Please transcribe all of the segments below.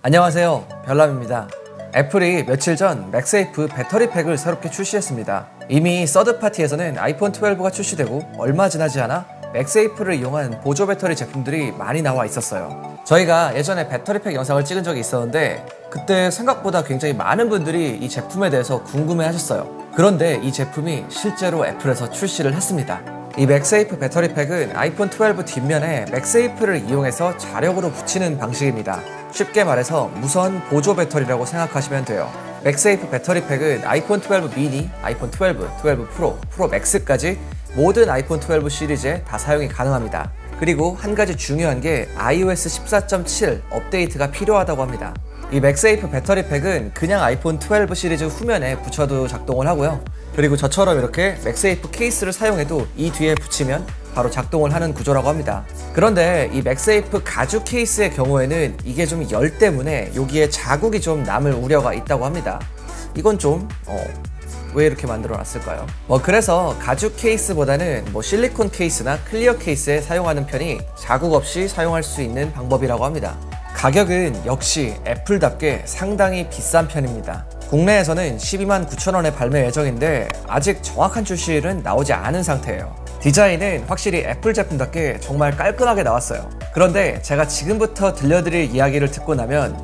안녕하세요, 별남입니다. 애플이 며칠 전 맥세이프 배터리팩을 새롭게 출시했습니다. 이미 서드파티에서는 아이폰 12가 출시되고 얼마 지나지 않아 맥세이프를 이용한 보조 배터리 제품들이 많이 나와 있었어요. 저희가 예전에 배터리팩 영상을 찍은 적이 있었는데 그때 생각보다 굉장히 많은 분들이 이 제품에 대해서 궁금해 하셨어요. 그런데 이 제품이 실제로 애플에서 출시를 했습니다. 이 맥세이프 배터리팩은 아이폰 12 뒷면에 맥세이프를 이용해서 자력으로 붙이는 방식입니다. 쉽게 말해서 무선 보조 배터리라고 생각하시면 돼요. 맥세이프 배터리팩은 아이폰 12 미니, 아이폰 12, 12 프로, 프로 맥스까지 모든 아이폰 12 시리즈에 다 사용이 가능합니다. 그리고 한 가지 중요한 게 iOS 14.7 업데이트가 필요하다고 합니다. 이 맥세이프 배터리팩은 그냥 아이폰 12 시리즈 후면에 붙여도 작동을 하고요. 그리고 저처럼 이렇게 맥세이프 케이스를 사용해도 이 뒤에 붙이면 바로 작동을 하는 구조라고 합니다. 그런데 이 맥세이프 가죽 케이스의 경우에는 이게 좀 열 때문에 여기에 자국이 좀 남을 우려가 있다고 합니다. 이건 좀 왜 이렇게 만들어 놨을까요? 그래서 가죽 케이스보다는 실리콘 케이스나 클리어 케이스에 사용하는 편이 자국 없이 사용할 수 있는 방법이라고 합니다. 가격은 역시 애플답게 상당히 비싼 편입니다. 국내에서는 12만 9천 원에 발매 예정인데 아직 정확한 출시일은 나오지 않은 상태예요. 디자인은 확실히 애플 제품답게 정말 깔끔하게 나왔어요. 그런데 제가 지금부터 들려드릴 이야기를 듣고 나면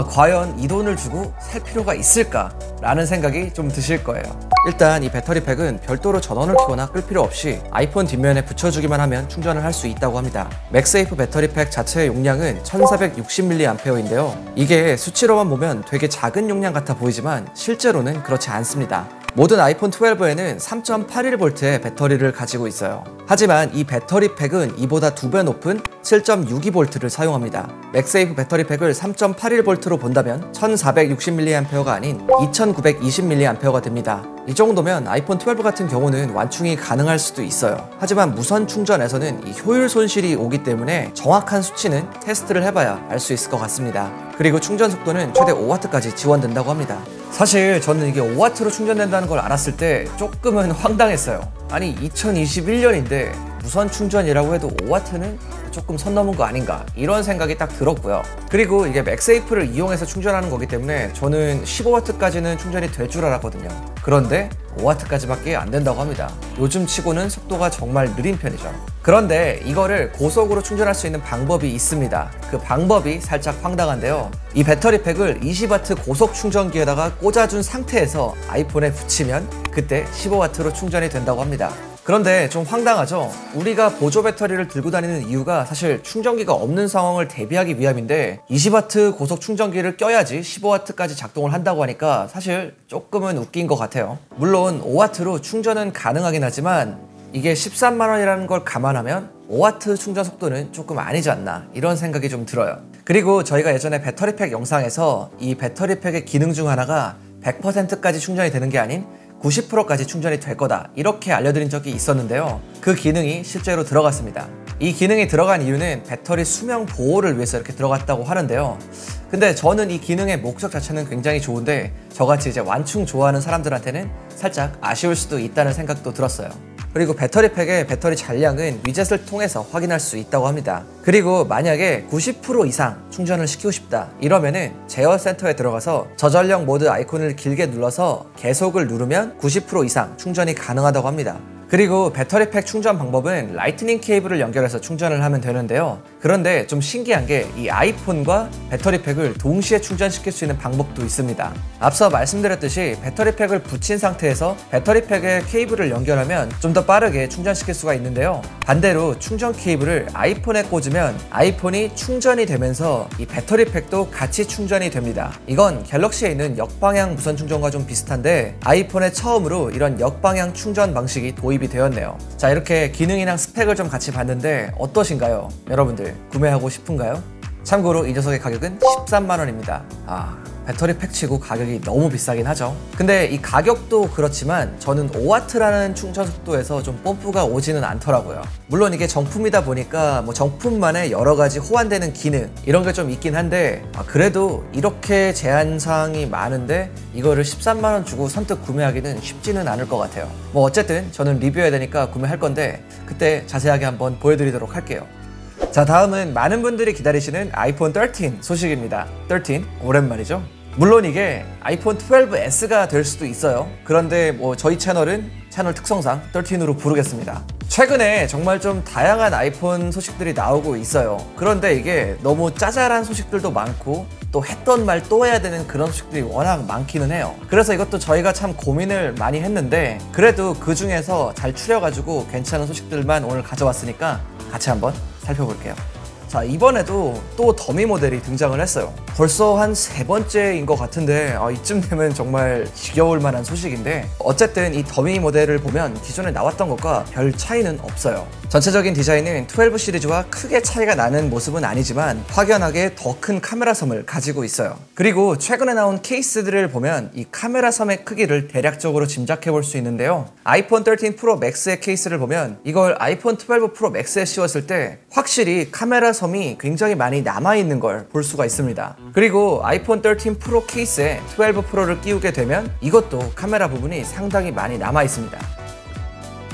과연 이 돈을 주고 살 필요가 있을까? 라는 생각이 좀 드실 거예요. 일단 이 배터리팩은 별도로 전원을 켜거나 끌 필요 없이 아이폰 뒷면에 붙여주기만 하면 충전을 할 수 있다고 합니다. 맥세이프 배터리팩 자체의 용량은 1460mAh인데요. 이게 수치로만 보면 되게 작은 용량 같아 보이지만 실제로는 그렇지 않습니다. 모든 아이폰 12에는 3.81V의 배터리를 가지고 있어요. 하지만 이 배터리팩은 이보다 2배 높은 7.62V를 사용합니다. 맥세이프 배터리팩을 3.81V로 본다면 1460mAh가 아닌 2920mAh가 됩니다. 이 정도면 아이폰 12 같은 경우는 완충이 가능할 수도 있어요. 하지만 무선 충전에서는 이 효율 손실이 오기 때문에 정확한 수치는 테스트를 해봐야 알 수 있을 것 같습니다. 그리고 충전 속도는 최대 5W까지 지원된다고 합니다. 사실 저는 이게 5W로 충전된다는 걸 알았을 때 조금은 황당했어요. 아니 2021년인데 무선 충전이라고 해도 5W는 조금 선 넘은 거 아닌가 이런 생각이 딱 들었고요. 그리고 이게 맥세이프를 이용해서 충전하는 거기 때문에 저는 15W까지는 충전이 될 줄 알았거든요. 그런데 5W까지밖에 안 된다고 합니다. 요즘 치고는 속도가 정말 느린 편이죠. 그런데 이거를 고속으로 충전할 수 있는 방법이 있습니다. 그 방법이 살짝 황당한데요. 이 배터리팩을 20W 고속 충전기에다가 꽂아준 상태에서 아이폰에 붙이면 그때 15W로 충전이 된다고 합니다. 그런데 좀 황당하죠? 우리가 보조 배터리를 들고 다니는 이유가 사실 충전기가 없는 상황을 대비하기 위함인데 20W 고속 충전기를 껴야지 15W까지 작동을 한다고 하니까 사실 조금은 웃긴 것 같아요. 물론 5W로 충전은 가능하긴 하지만 이게 13만 원이라는 걸 감안하면 5W 충전 속도는 조금 아니지 않나 이런 생각이 좀 들어요. 그리고 저희가 예전에 배터리팩 영상에서 이 배터리팩의 기능 중 하나가 100%까지 충전이 되는 게 아닌 90%까지 충전이 될 거다 이렇게 알려드린 적이 있었는데요. 그 기능이 실제로 들어갔습니다. 이 기능이 들어간 이유는 배터리 수명 보호를 위해서 이렇게 들어갔다고 하는데요. 근데 저는 이 기능의 목적 자체는 굉장히 좋은데 저같이 이제 완충 좋아하는 사람들한테는 살짝 아쉬울 수도 있다는 생각도 들었어요. 그리고 배터리팩의 배터리 잔량은 위젯을 통해서 확인할 수 있다고 합니다. 그리고 만약에 90% 이상 충전을 시키고 싶다 이러면은 제어 센터에 들어가서 저전력 모드 아이콘을 길게 눌러서 계속을 누르면 90% 이상 충전이 가능하다고 합니다. 그리고 배터리팩 충전 방법은 라이트닝 케이블을 연결해서 충전을 하면 되는데요. 그런데 좀 신기한 게 이 아이폰과 배터리팩을 동시에 충전시킬 수 있는 방법도 있습니다. 앞서 말씀드렸듯이 배터리팩을 붙인 상태에서 배터리팩에 케이블을 연결하면 좀 더 빠르게 충전시킬 수가 있는데요. 반대로 충전 케이블을 아이폰에 꽂으면 아이폰이 충전이 되면서 이 배터리팩도 같이 충전이 됩니다. 이건 갤럭시에 있는 역방향 무선 충전과 좀 비슷한데 아이폰에 처음으로 이런 역방향 충전 방식이 도입이 되었네요. 자, 이렇게 기능이랑 스펙을 좀 같이 봤는데 어떠신가요? 여러분들 구매하고 싶은가요? 참고로 이 녀석의 가격은 13만 원입니다. 배터리팩 치고 가격이 너무 비싸긴 하죠. 근데 이 가격도 그렇지만 저는 5W라는 충전 속도에서 좀 뽐뿌가 오지는 않더라고요. 물론 이게 정품이다 보니까 정품만의 여러 가지 호환되는 기능 이런 게 좀 있긴 한데 그래도 이렇게 제한사항이 많은데 이거를 13만 원 주고 선뜻 구매하기는 쉽지는 않을 것 같아요. 어쨌든 저는 리뷰해야 되니까 구매할 건데 그때 자세하게 한번 보여드리도록 할게요. 자, 다음은 많은 분들이 기다리시는 아이폰 13 소식입니다. 13 오랜만이죠? 물론 이게 아이폰 12S가 될 수도 있어요. 그런데 뭐 저희 채널은 채널 특성상 13으로 부르겠습니다. 최근에 정말 좀 다양한 아이폰 소식들이 나오고 있어요. 그런데 이게 너무 짜잘한 소식들도 많고 또 했던 말 또 해야 되는 그런 소식들이 워낙 많기는 해요. 그래서 이것도 저희가 참 고민을 많이 했는데 그래도 그 중에서 잘 추려가지고 괜찮은 소식들만 오늘 가져왔으니까 같이 한번 살펴볼게요. 자, 이번에도 또 더미 모델이 등장을 했어요. 벌써 한 3번째인 것 같은데 이쯤 되면 정말 지겨울 만한 소식인데 어쨌든 이 더미 모델을 보면 기존에 나왔던 것과 별 차이는 없어요. 전체적인 디자인은 12 시리즈와 크게 차이가 나는 모습은 아니지만 확연하게 더 큰 카메라 섬을 가지고 있어요. 그리고 최근에 나온 케이스들을 보면 이 카메라 섬의 크기를 대략적으로 짐작해 볼 수 있는데요. 아이폰 13 프로 맥스의 케이스를 보면 이걸 아이폰 12 프로 맥스에 씌웠을 때 확실히 카메라 섬이 굉장히 많이 남아있는 걸 볼 수가 있습니다. 그리고 아이폰 13 프로 케이스에 12 프로를 끼우게 되면 이것도 카메라 부분이 상당히 많이 남아있습니다.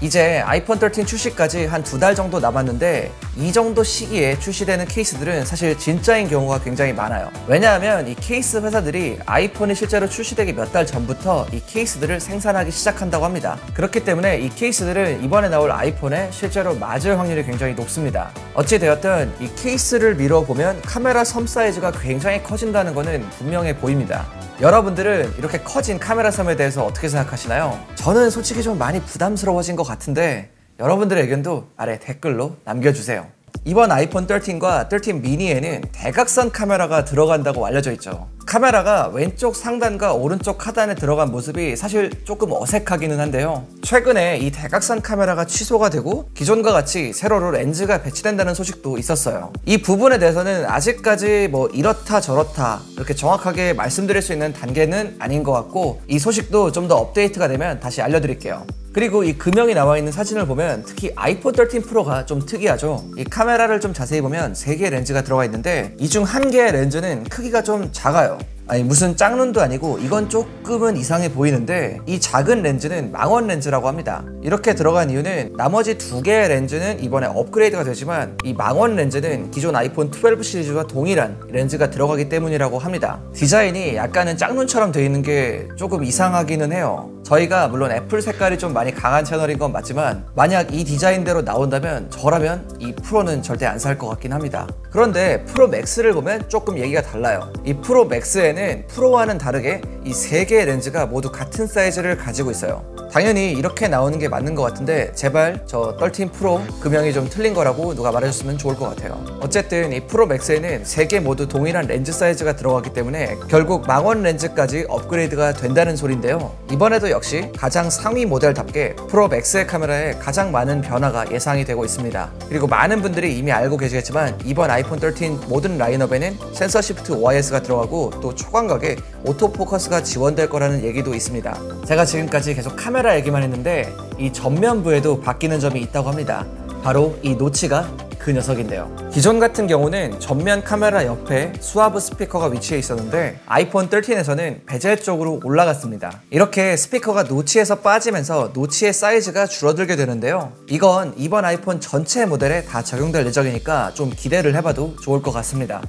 이제 아이폰 13 출시까지 한 2달 정도 남았는데 이 정도 시기에 출시되는 케이스들은 사실 진짜인 경우가 굉장히 많아요. 왜냐하면 이 케이스 회사들이 아이폰이 실제로 출시되기 몇 달 전부터 이 케이스들을 생산하기 시작한다고 합니다. 그렇기 때문에 이 케이스들은 이번에 나올 아이폰에 실제로 맞을 확률이 굉장히 높습니다. 어찌되었든 이 케이스를 미뤄보면 카메라 섬 사이즈가 굉장히 커진다는 것은 분명해 보입니다. 여러분들은 이렇게 커진 카메라 섬에 대해서 어떻게 생각하시나요? 저는 솔직히 좀 많이 부담스러워진 것 같은데 여러분들의 의견도 아래 댓글로 남겨주세요. 이번 아이폰 13과 13 미니에는 대각선 카메라가 들어간다고 알려져 있죠. 카메라가 왼쪽 상단과 오른쪽 하단에 들어간 모습이 사실 조금 어색하기는 한데요. 최근에 이 대각선 카메라가 취소가 되고 기존과 같이 세로로 렌즈가 배치된다는 소식도 있었어요. 이 부분에 대해서는 아직까지 뭐 이렇다 저렇다 이렇게 정확하게 말씀드릴 수 있는 단계는 아닌 것 같고 이 소식도 좀 더 업데이트가 되면 다시 알려드릴게요. 그리고 이 금형이 나와있는 사진을 보면 특히 아이폰 13 프로가 좀 특이하죠. 이 카메라를 좀 자세히 보면 3개의 렌즈가 들어가 있는데 이 중 1개의 렌즈는 크기가 좀 작아요. 아니 무슨 짝눈도 아니고 이건 조금은 이상해 보이는데 이 작은 렌즈는 망원 렌즈라고 합니다. 이렇게 들어간 이유는 나머지 2개의 렌즈는 이번에 업그레이드가 되지만 이 망원 렌즈는 기존 아이폰 12 시리즈와 동일한 렌즈가 들어가기 때문이라고 합니다. 디자인이 약간은 짝눈처럼 되어 있는 게 조금 이상하기는 해요. 저희가 물론 애플 색깔이 좀 많이 강한 채널인 건 맞지만 만약 이 디자인대로 나온다면 저라면 이 프로는 절대 안 살 것 같긴 합니다. 그런데 프로 맥스를 보면 조금 얘기가 달라요. 이 프로 맥스에는 프로와는 다르게 이 3개의 렌즈가 모두 같은 사이즈를 가지고 있어요. 당연히 이렇게 나오는 게 맞는 것 같은데 제발 저 13 프로 금형이 좀 틀린 거라고 누가 말해줬으면 좋을 것 같아요. 어쨌든 이 프로 맥스에는 3개 모두 동일한 렌즈 사이즈가 들어가기 때문에 결국 망원 렌즈까지 업그레이드가 된다는 소린데요. 이번에도 역시 가장 상위 모델답게 프로 맥스의 카메라에 가장 많은 변화가 예상이 되고 있습니다. 그리고 많은 분들이 이미 알고 계시겠지만 이번 아이폰 13 모든 라인업에는 센서 시프트 OIS가 들어가고 또 초광각에 오토포커스가 지원될 거라는 얘기도 있습니다. 제가 지금까지 계속 카메라 얘기만 했는데 이 전면부에도 바뀌는 점이 있다고 합니다. 바로 이 노치가 그 녀석인데요. 기존 같은 경우는 전면 카메라 옆에 수화부 스피커가 위치해 있었는데 아이폰 13에서는 베젤 쪽으로 올라갔습니다. 이렇게 스피커가 노치에서 빠지면서 노치의 사이즈가 줄어들게 되는데요. 이건 이번 아이폰 전체 모델에 다 적용될 예정이니까 좀 기대를 해봐도 좋을 것 같습니다.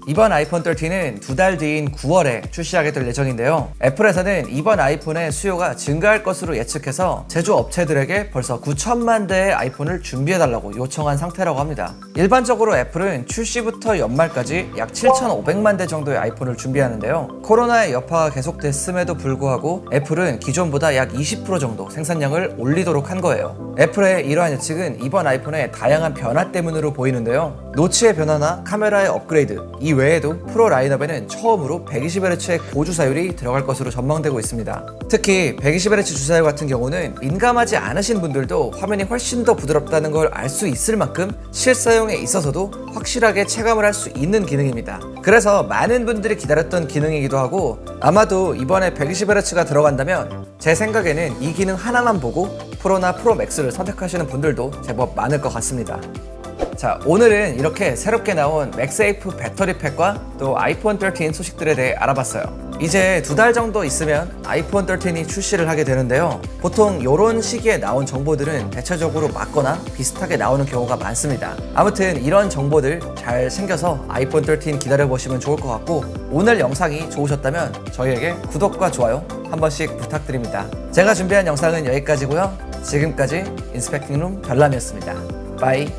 이번 아이폰 13은 2달 뒤인 9월에 출시하게 될 예정인데요. 애플에서는 이번 아이폰의 수요가 증가할 것으로 예측해서 제조업체들에게 벌써 9천만 대의 아이폰을 준비해달라고 요청한 상태라고 합니다. 일반적으로 애플은 출시부터 연말까지 약 7,500만 대 정도의 아이폰을 준비하는데요. 코로나의 여파가 계속됐음에도 불구하고 애플은 기존보다 약 20% 정도 생산량을 올리도록 한 거예요. 애플의 이러한 예측은 이번 아이폰의 다양한 변화 때문으로 보이는데요. 노치의 변화나 카메라의 업그레이드, 이 외에도 프로 라인업에는 처음으로 120Hz의 고주사율이 들어갈 것으로 전망되고 있습니다. 특히 120Hz 주사율 같은 경우는 민감하지 않으신 분들도 화면이 훨씬 더 부드럽다는 걸 알 수 있을 만큼 실사용에 있어서도 확실하게 체감을 할 수 있는 기능입니다. 그래서 많은 분들이 기다렸던 기능이기도 하고 아마도 이번에 120Hz가 들어간다면 제 생각에는 이 기능 하나만 보고 프로나 프로 맥스를 선택하시는 분들도 제법 많을 것 같습니다. 자, 오늘은 이렇게 새롭게 나온 맥세이프 배터리팩과 또 아이폰 13 소식들에 대해 알아봤어요. 이제 2달 정도 있으면 아이폰 13이 출시를 하게 되는데요. 보통 이런 시기에 나온 정보들은 대체적으로 맞거나 비슷하게 나오는 경우가 많습니다. 아무튼 이런 정보들 잘 챙겨서 아이폰 13 기다려보시면 좋을 것 같고, 오늘 영상이 좋으셨다면 저희에게 구독과 좋아요 한 번씩 부탁드립니다. 제가 준비한 영상은 여기까지고요. 지금까지 인스펙팅룸 별남이었습니다. 바이.